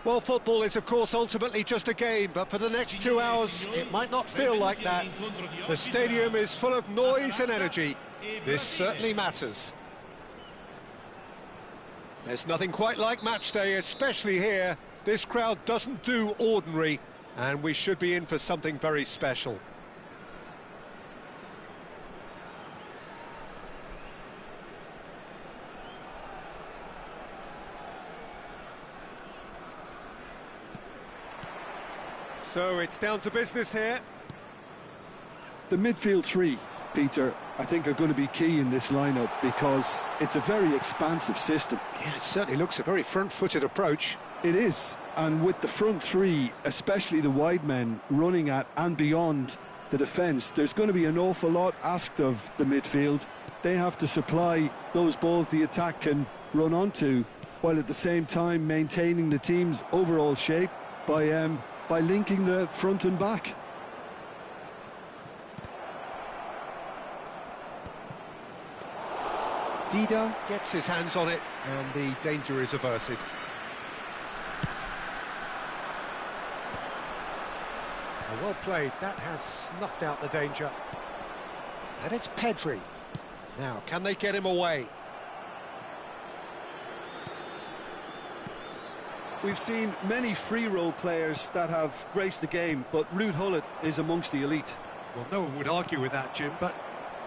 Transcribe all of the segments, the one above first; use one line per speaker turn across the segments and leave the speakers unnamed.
Well, football is, of course, ultimately just a game, but for the next 2 hours, it might not feel like that. The stadium is full of noise and energy. This certainly matters. There's nothing quite like match day, especially here. This crowd doesn't do ordinary, and we should be in for something very special. So it's down to business here.
The midfield three, Peter, I think are going to be key in this lineup because it's a very expansive system.
Yeah, it certainly looks a very front-footed approach.
It is, and with the front three, especially the wide men, running at and beyond the defence, there's going to be an awful lot asked of the midfield. They have to supply those balls the attack can run onto, while at the same time maintaining the team's overall shape by linking the front and back.
Dida gets his hands on it, and the danger is averted. Well played, that has snuffed out the danger. And it's Pedri. Now, can they get him away?
We've seen many free role players that have graced the game, but Ruud Gullit is amongst the elite.
Well, no one would argue with that, Jim, but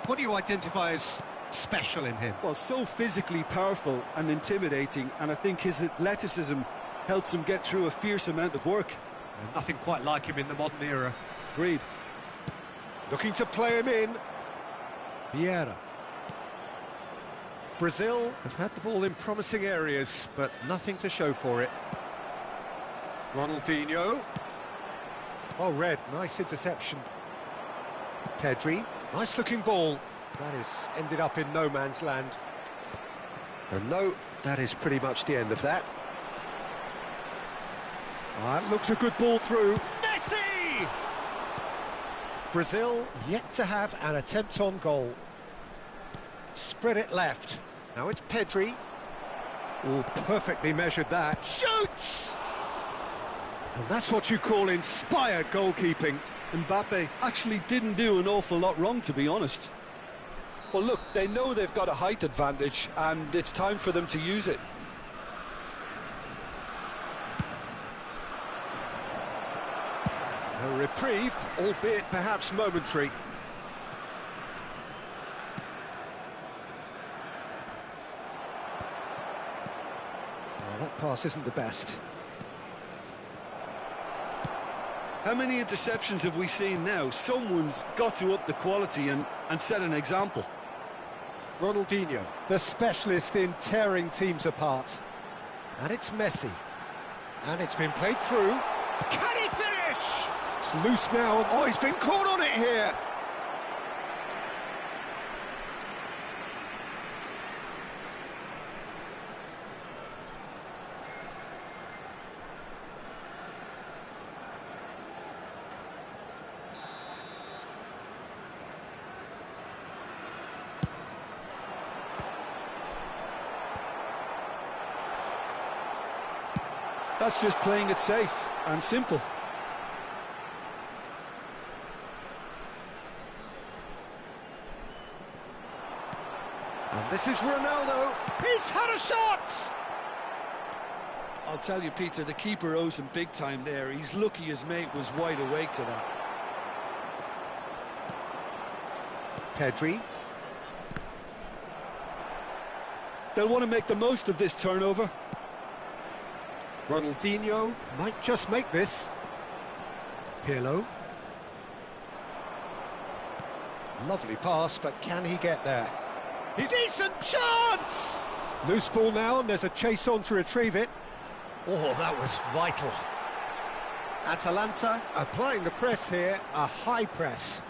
what do you identify as special in him?
Well, so physically powerful and intimidating, and I think his athleticism helps him get through a fierce amount of work.
And nothing quite like him in the modern era.
Agreed.
Looking to play him in. Vieira. Brazil have had the ball in promising areas, but nothing to show for it. Ronaldinho. Oh, Red, nice interception. Pedri, nice looking ball. That has ended up in no man's land. And no, that is pretty much the end of that. That looks a good ball through. Messi! Brazil yet to have an attempt on goal. Spread it left. Now it's Pedri. Oh, perfectly measured that. Shoots! And that's what you call inspired goalkeeping.
Mbappe actually didn't do an awful lot wrong, to be honest. Well, look, they know they've got a height advantage, and it's time for them to use it.
A reprieve, albeit perhaps momentary. Well, that pass isn't the best.
How many interceptions have we seen now? Someone's got to up the quality and set an example.
Ronaldinho, the specialist in tearing teams apart. And it's Messi. And it's been played through. Can he finish? It's loose now. Oh, he's been caught on it here.
That's just playing it safe and simple.
And this is Ronaldo. He's had a shot!
I'll tell you, Peter, the keeper owes him big time there. He's lucky his mate was wide awake to that.
Pedri.
They'll want to make the most of this turnover.
Ronaldinho might just make this. Pirlo. Lovely pass, but can he get there? He's decent chance! Loose ball now, and there's a chase on to retrieve it. Oh, that was vital. Atalanta applying the press here, a high press.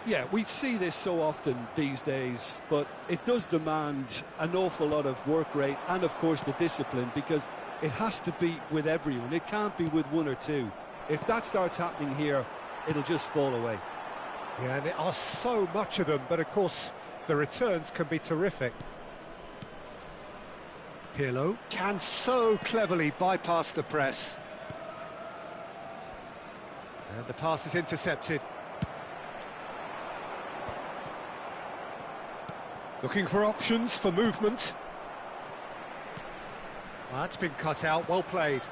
Yeah, we see this so often these days, but it does demand an awful lot of work rate and, of course, the discipline, because it has to be with everyone. It can't be with one or two. If that starts happening here, it'll just fall away.
Yeah, and there are so much of them, but of course the returns can be terrific. Pirlo can so cleverly bypass the press. And the pass is intercepted. Looking for options for movement. That's been cut out, well played.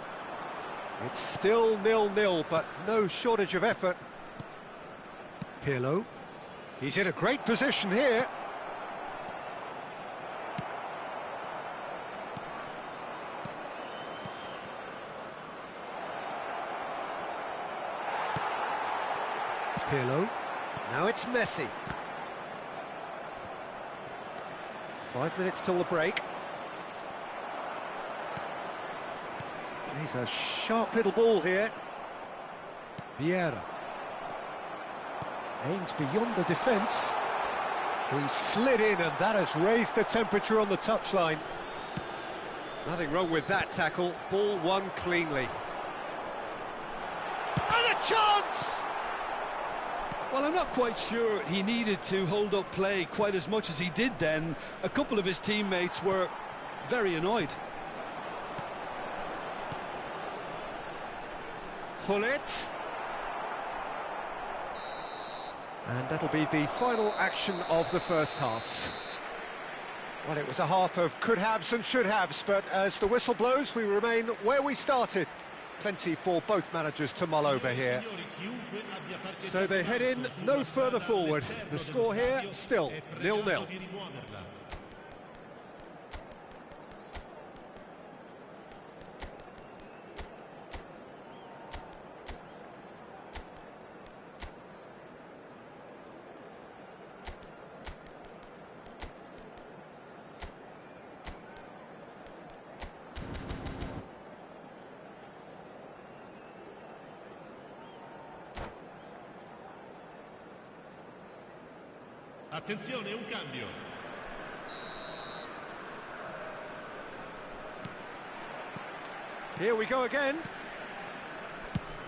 It's still 0-0, but no shortage of effort. Pirlo. He's in a great position here. Pirlo. Now it's Messi. 5 minutes till the break. He's a sharp little ball here. Vieira. Aims beyond the defence. He slid in and that has raised the temperature on the touchline. Nothing wrong with that tackle. Ball won cleanly. And a chance!
Well, I'm not quite sure he needed to hold up play quite as much as he did then. A couple of his teammates were very annoyed.
Hullet. And that'll be the final action of the first half. Well, it was a half of could-haves and should-haves, but as the whistle blows, we remain where we started. Plenty for both managers to mull over here. So they head in no further forward. The score here, still 0-0.
Attenzione, un cambio.
Here we go again.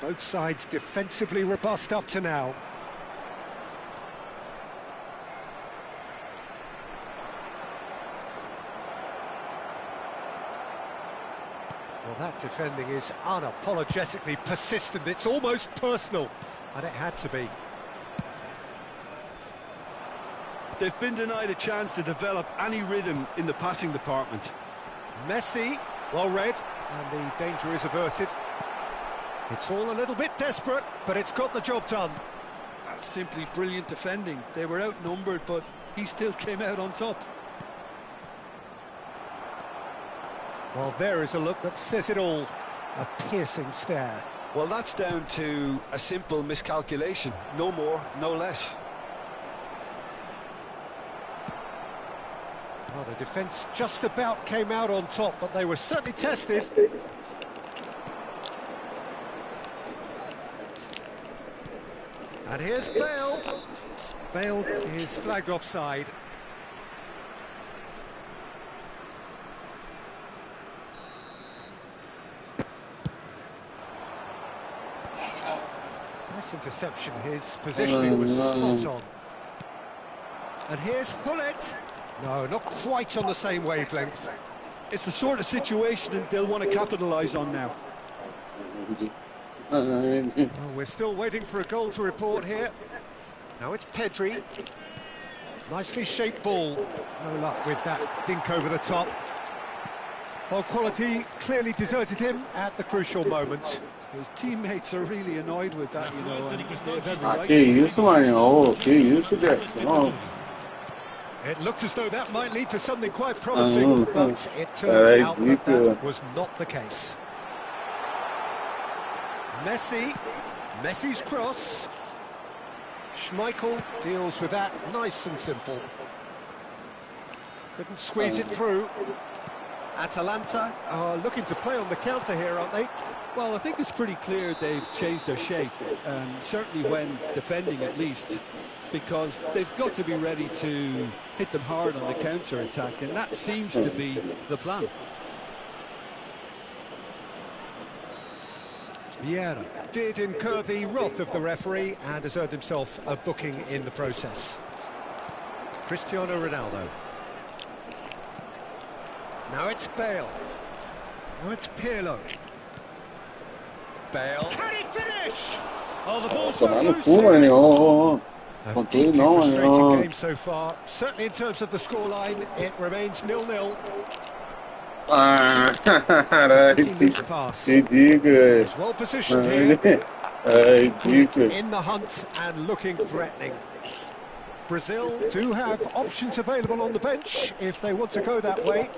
Both sides defensively robust up to now. Well, that defending is unapologetically persistent. It's almost personal, and it had to be.
They've been denied a chance to develop any rhythm in the passing department.
Messi, well read, and the danger is averted. It's all a little bit desperate, but it's got the job done.
That's simply brilliant defending. They were outnumbered, but he still came out on top.
Well, there is a look that says it all. A piercing stare.
Well, that's down to a simple miscalculation. No more, no less.
Well, the defence just about came out on top, but they were certainly tested. And here's Bale. Bale is flagged offside. Nice interception. His positioning was spot on. And here's Hullet. No, not quite on the same wavelength.
It's the sort of situation that they'll want to capitalise on now.
Oh, we're still waiting for a goal to report here. Now it's Pedri. Nicely shaped ball. No luck with that dink over the top. Well, quality clearly deserted him at the crucial moment.
His teammates are really annoyed with that, you know, and they have every right
Que isso, Marinho? Que isso, Jackson?
It looked as though that might lead to something quite promising, but it turned out that that was not the case. Messi, Messi's cross. Schmeichel deals with that nice and simple. Couldn't squeeze it through. Atalanta are looking to play on the counter here, aren't they?
Well, I think it's pretty clear they've changed their shape, certainly when defending at least, because they've got to be ready to hit them hard on the counter-attack, and that seems to be the plan.
Vieira did incur the wrath of the referee and has earned himself a booking in the process. Cristiano Ronaldo. Now it's Bale. Now it's Pirlo. Bale. Can he finish? Oh, the ball's
Tomar
run
no
loose
cu,
here.
maninho.
A
Com tudo
deeply
não,
frustrating
maninho.
game so far. Certainly in terms of the scoreline, it remains 0-0.
Ah,
It's a
caralho.
pretty loose pass.
Ridículo.
He's well positioned here.
É
It's
ridículo.
in the hunt and looking threatening. Brazil do have options available on the bench if they want to go that way.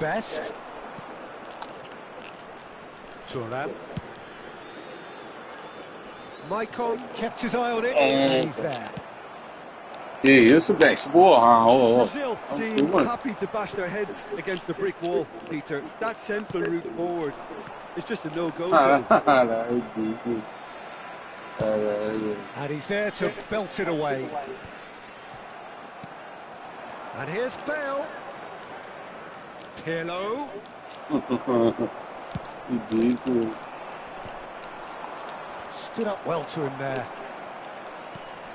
Best. Turan. Maicon kept his eye on it, and he's there.
Que isso, Best? Porra, ó.
Brazil seem happy to bash their heads against the brick wall, Peter. That simple route forward is just a no-go zone.
Caralho, ridículo. Caralho.
And he's there to belt it away. And here's Bale. Pirlo.
Ridículo.
Stood up well to him there.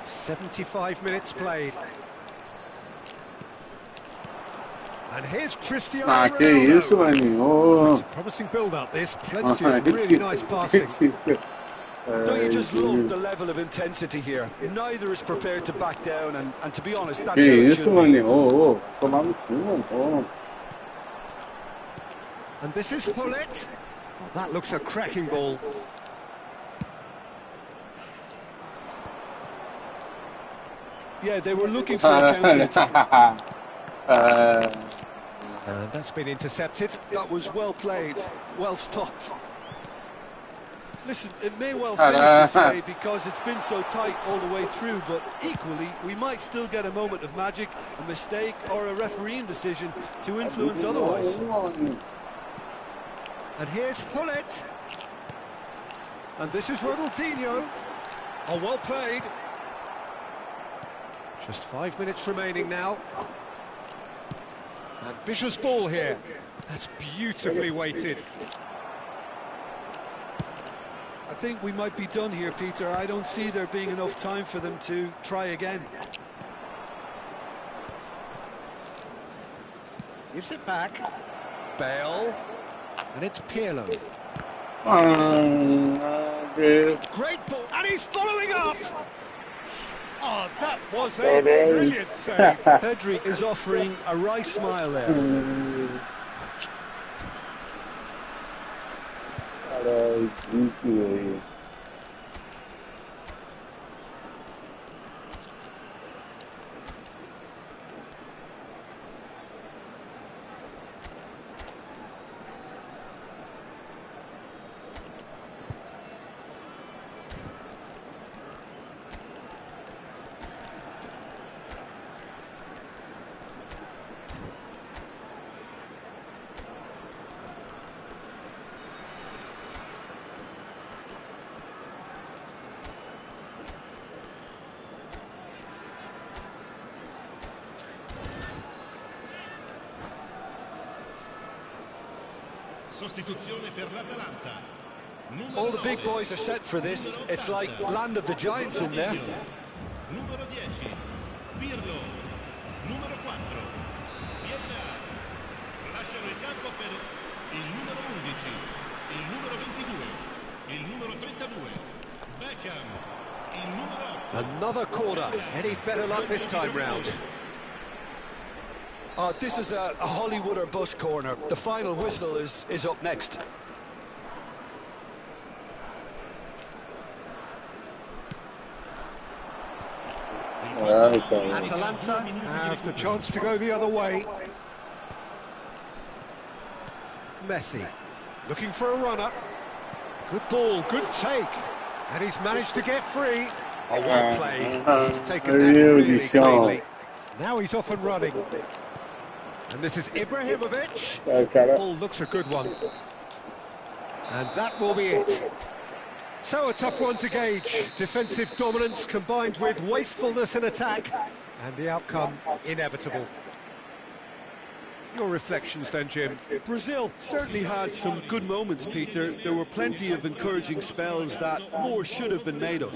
75 minutes played. And here's Cristiano
Ah, que
Ronaldo.
isso, maninho.
It's a promising build-up, this. Plenty of really nice passing.
Don't you just love the level of intensity here? Neither is prepared to back down, and to be honest, that's
Que
how it
isso,
should be.
maninho. Tomar no cu, mano.
And this is Hullet. Oh, that looks a cracking ball.
Yeah, they were looking for a counter-attack.
And that's been intercepted.
That was well played, well stopped. Listen, it may well finish this way because it's been so tight all the way through, but equally, we might still get a moment of magic, a mistake, or a refereeing decision to influence otherwise.
And here's Hullet. And this is Ronaldinho. Oh, well played. Just 5 minutes remaining now. Ambitious ball here. That's beautifully weighted.
I think we might be done here, Peter. I don't see there being enough time for them to try again.
Gives it back. Bale. And it's Pirlo. Great ball. And he's following up. Oh, that was a brilliant save.
Pedri is offering a wry smile there.
Caralho, isso aí.
Sostituzione per l'Atalanta.
All the big boys are set for this. It's like land of the giants in there.
Numero 10, Pirlo. Numero 4, Vieira. Lasciano il campo per il numero 11, il numero 22, il numero 32, Beckham, il numero 8.
Another corner. Any better luck this time round?
This is a Hollywood or bust corner. The final whistle is up next.
Atalanta have the chance to go the other way. Messi looking for a runner. Good ball, good take. And he's managed to get free. Oh, well played. He's taken that really cleanly. Now he's off and running. And this is Ibrahimovic. Ball looks a good one. And that will be it. So a tough one to gauge. Defensive dominance combined with wastefulness in attack. And the outcome inevitable. Your reflections then, Jim?
Brazil certainly had some good moments, Peter. There were plenty of encouraging spells that more should have been made of.